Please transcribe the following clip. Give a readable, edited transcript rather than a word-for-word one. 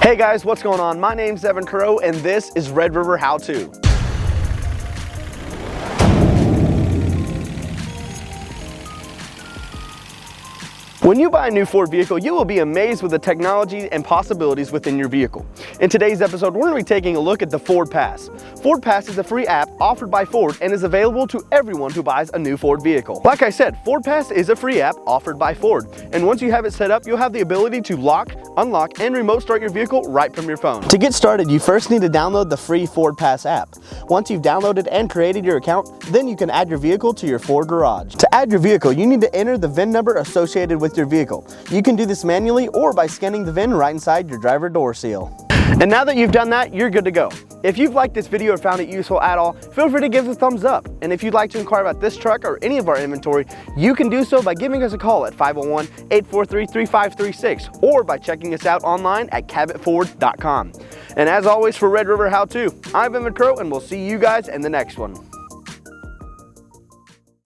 Hey guys, what's going on? My name's Evan Crow and this is Red River How To. When you buy a new Ford vehicle, you will be amazed with the technology and possibilities within your vehicle. In today's episode, we're going to be taking a look at the FordPass. FordPass is a free app offered by Ford and is available to everyone who buys a new Ford vehicle. Like I said, FordPass is a free app offered by Ford, and once you have it set up, you'll have the ability to lock, unlock, and remote start your vehicle right from your phone. To get started, you first need to download the free FordPass app. Once you've downloaded and created your account, then you can add your vehicle to your Ford garage. To add your vehicle, you need to enter the VIN number associated with your vehicle. You can do this manually or by scanning the VIN right inside your driver door seal. And now that you've done that, you're good to go. If you've liked this video or found it useful at all, feel free to give us a thumbs up. And if you'd like to inquire about this truck or any of our inventory, you can do so by giving us a call at 501-843-3536 or by checking us out online at cabotford.com. And as always, for Red River How To, I'm Evan Crow, and we'll see you guys in the next one.